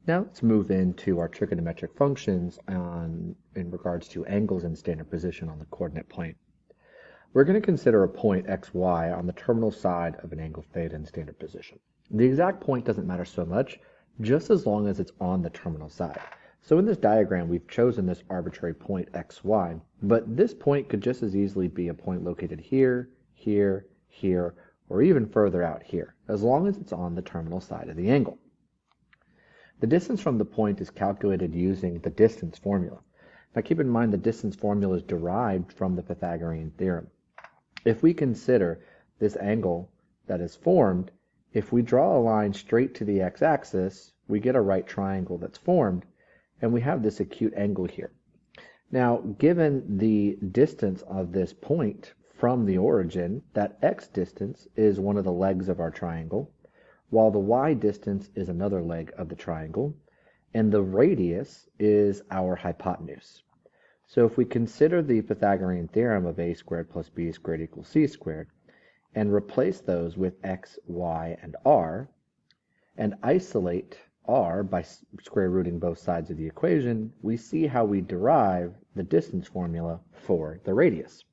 Now let's move into our trigonometric functions in regards to angles and standard position on the coordinate plane. We're going to consider a point xy on the terminal side of an angle theta in standard position. The exact point doesn't matter so much, just as long as it's on the terminal side. So in this diagram, we've chosen this arbitrary point xy, but this point could just as easily be a point located here, here, here, or even further out here, as long as it's on the terminal side of the angle. The distance from the point is calculated using the distance formula. Now keep in mind the distance formula is derived from the Pythagorean theorem. If we consider this angle that is formed, if we draw a line straight to the x-axis, we get a right triangle that's formed, and we have this acute angle here. Now, given the distance of this point from the origin, that x distance is one of the legs of our triangle, while the y distance is another leg of the triangle, and the radius is our hypotenuse. So if we consider the Pythagorean theorem of a squared plus b squared equals c squared, and replace those with x, y, and r, and isolate r by square rooting both sides of the equation, we see how we derive the distance formula for the radius.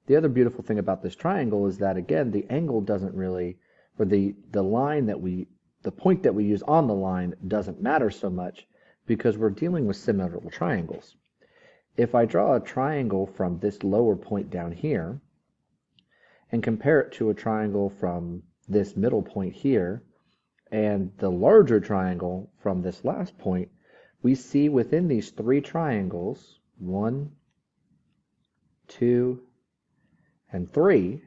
The other beautiful thing about this triangle is that, again, the angle doesn't really, or the point that we use on the line doesn't matter so much because we're dealing with symmetrical triangles. If I draw a triangle from this lower point down here and compare it to a triangle from this middle point here and the larger triangle from this last point, we see within these three triangles, 1, 2, and 3,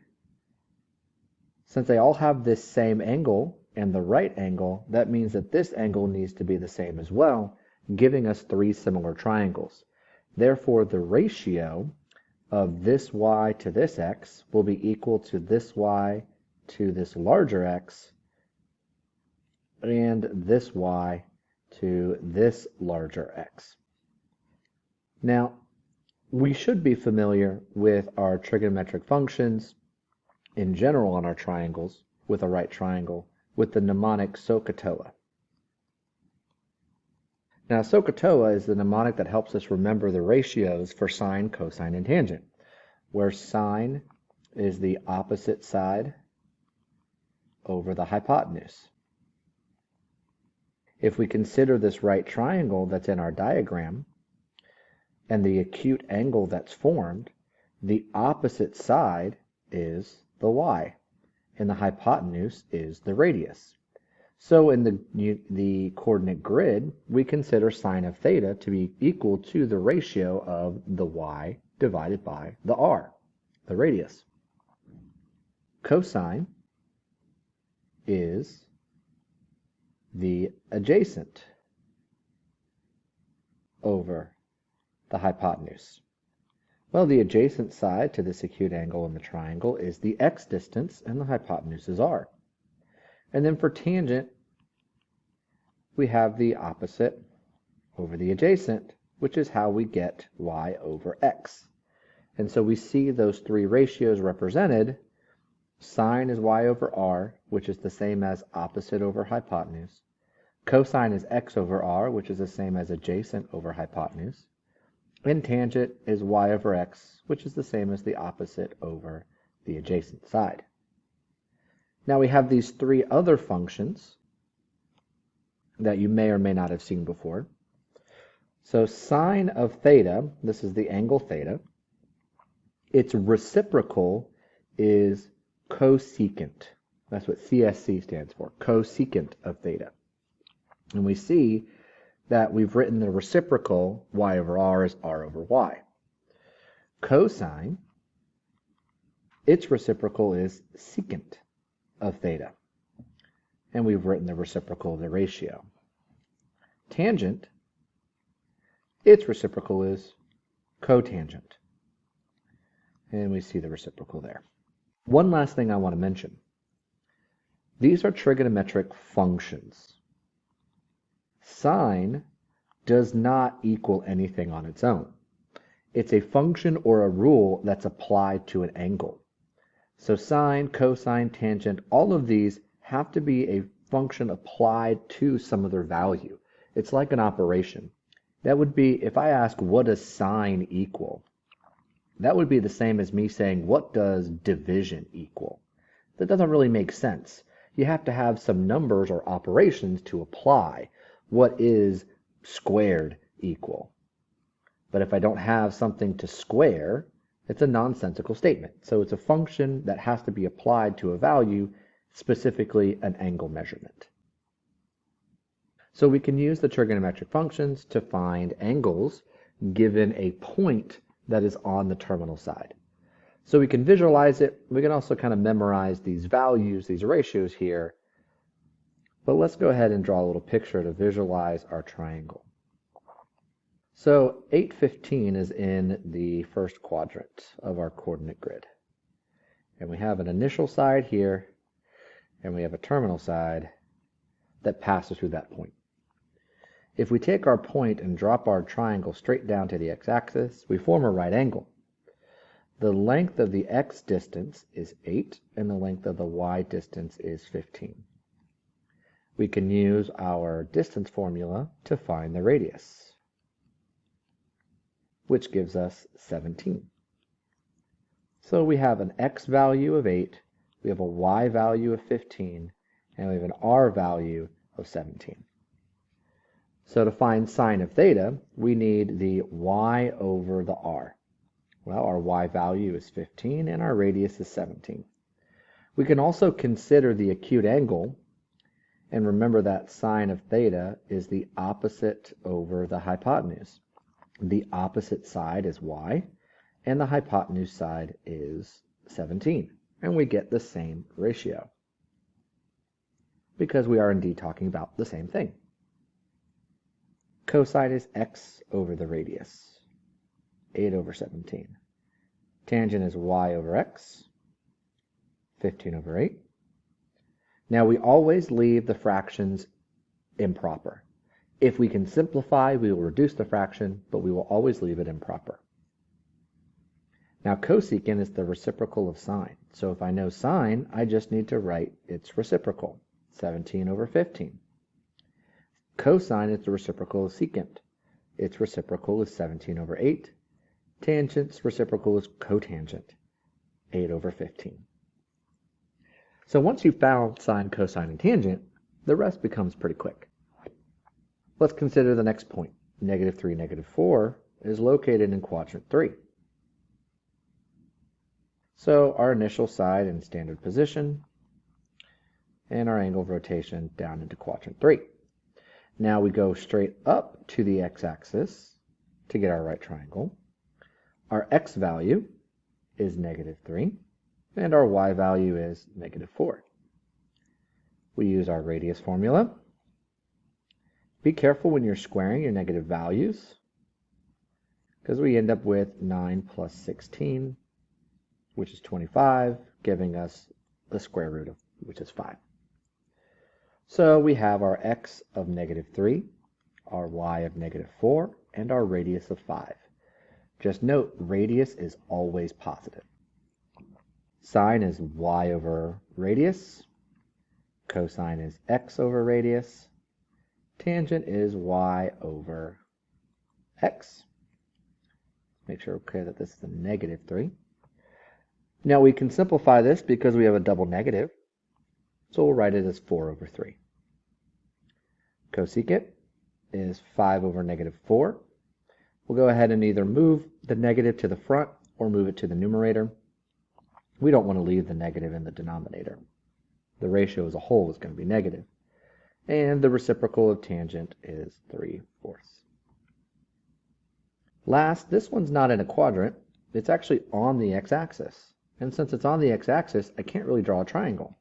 since they all have this same angle and the right angle, that means that this angle needs to be the same as well, giving us three similar triangles. Therefore, the ratio of this y to this x will be equal to this y to this larger x and this y to this larger x. Now, we should be familiar with our trigonometric functions in general on our triangles with a right triangle with the mnemonic SOHCAHTOA. Now, SOHCAHTOA is the mnemonic that helps us remember the ratios for sine, cosine, and tangent, where sine is the opposite side over the hypotenuse. If we consider this right triangle that's in our diagram and the acute angle that's formed, the opposite side is the y, and the hypotenuse is the radius. So in the coordinate grid, we consider sine of theta to be equal to the ratio of the y divided by the r, the radius. Cosine is the adjacent over the hypotenuse. Well, the adjacent side to this acute angle in the triangle is the x distance, and the hypotenuse is r. And then for tangent, we have the opposite over the adjacent, which is how we get y over x. And so we see those three ratios represented. Sine is y over r, which is the same as opposite over hypotenuse. Cosine is x over r, which is the same as adjacent over hypotenuse. And tangent is y over x, which is the same as the opposite over the adjacent side. Now we have these three other functions that you may or may not have seen before. So sine of theta, this is the angle theta, its reciprocal is cosecant. That's what CSC stands for, cosecant of theta. And we see that we've written the reciprocal y over r as r over y. Cosine, its reciprocal is secant of theta. And we've written the reciprocal of the ratio. Tangent, its reciprocal is cotangent. And we see the reciprocal there. One last thing I want to mention. These are trigonometric functions. Sine does not equal anything on its own. It's a function or a rule that's applied to an angle. So sine, cosine, tangent, all of these have to be function applied to some other value. It's like an operation. That would be, if I ask what does sine equal, that would be the same as me saying what does division equal. That doesn't really make sense. You have to have some numbers or operations to apply. What is squared equal? But if I don't have something to square, it's a nonsensical statement. So it's a function that has to be applied to a value, specifically an angle measurement. So we can use the trigonometric functions to find angles given a point that is on the terminal side. So we can visualize it. We can also kind of memorize these values, these ratios here. But let's go ahead and draw a little picture to visualize our triangle. So 815 is in the first quadrant of our coordinate grid. And we have an initial side here, and we have a terminal side that passes through that point. If we take our point and drop our triangle straight down to the x-axis, we form a right angle. The length of the x distance is 8, and the length of the y distance is 15. We can use our distance formula to find the radius, which gives us 17. So we have an x value of 8, we have a y value of 15, and we have an r value of 17. So to find sine of theta, we need the y over the r. Well, our y value is 15 and our radius is 17. We can also consider the acute angle, and remember that sine of theta is the opposite over the hypotenuse. The opposite side is y, and the hypotenuse side is 17. And we get the same ratio, because we are indeed talking about the same thing. Cosine is x over the radius, 8 over 17. Tangent is y over x, 15 over 8. Now we always leave the fractions improper. If we can simplify, we will reduce the fraction, but we will always leave it improper. Now cosecant is the reciprocal of sine. So if I know sine, I just need to write its reciprocal, 17 over 15. Cosine is the reciprocal of secant. Its reciprocal is 17 over 8. Tangent's reciprocal is cotangent, 8 over 15. So once you've found sine, cosine, and tangent, the rest becomes pretty quick. Let's consider the next point. -3, -4 is located in quadrant 3. So our initial side in standard position, and our angle of rotation down into quadrant 3. Now we go straight up to the x-axis to get our right triangle. Our x value is -3, and our y value is -4. We use our radius formula. Be careful when you're squaring your negative values, because we end up with 9 plus 16, which is 25, giving us the square root of which is 5. So we have our x of -3, our y of -4, and our radius of 5. Just note, radius is always positive. Sine is y over radius. Cosine is x over radius. Tangent is y over x. Make sure we're clear that this is a -3. Now we can simplify this because we have a double negative. So we'll write it as 4 over 3. Cosecant is 5 over -4. We'll go ahead and either move the negative to the front or move it to the numerator. We don't want to leave the negative in the denominator. The ratio as a whole is going to be negative. And the reciprocal of tangent is 3/4. Last, this one's not in a quadrant. It's actually on the x-axis. And since it's on the x-axis, I can't really draw a triangle.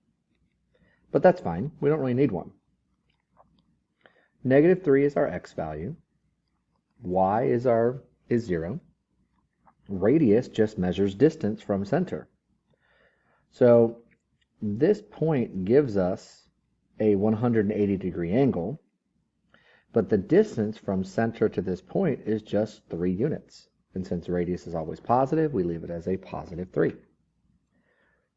But that's fine. We don't really need one. -3 is our x value. Y is 0. Radius just measures distance from center. So this point gives us a 180-degree angle, but the distance from center to this point is just 3 units. And since radius is always positive, we leave it as a +3.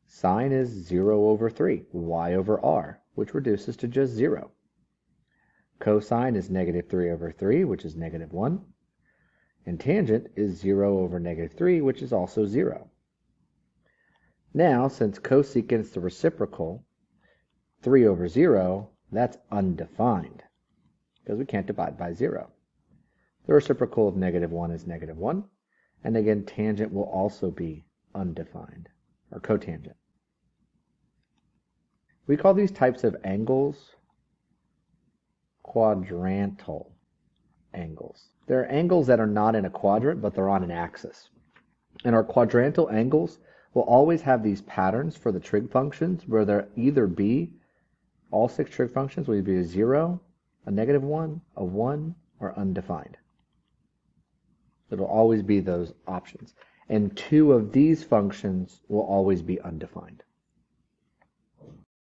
Sine is 0 over 3, y over r. which reduces to just 0. Cosine is negative 3 over 3, which is negative 1. And tangent is 0 over negative 3, which is also 0. Now, since cosecant is the reciprocal, 3 over 0, that's undefined, because we can't divide by 0. The reciprocal of negative 1 is negative 1, and again, tangent will also be undefined, or cotangent. We call these types of angles quadrantal angles. They're angles that are not in a quadrant, but they're on an axis. And our quadrantal angles will always have these patterns for the trig functions, where they'll either be, all 6 trig functions will either be a 0, a negative 1, a 1, or undefined. It'll always be those options. And 2 of these functions will always be undefined.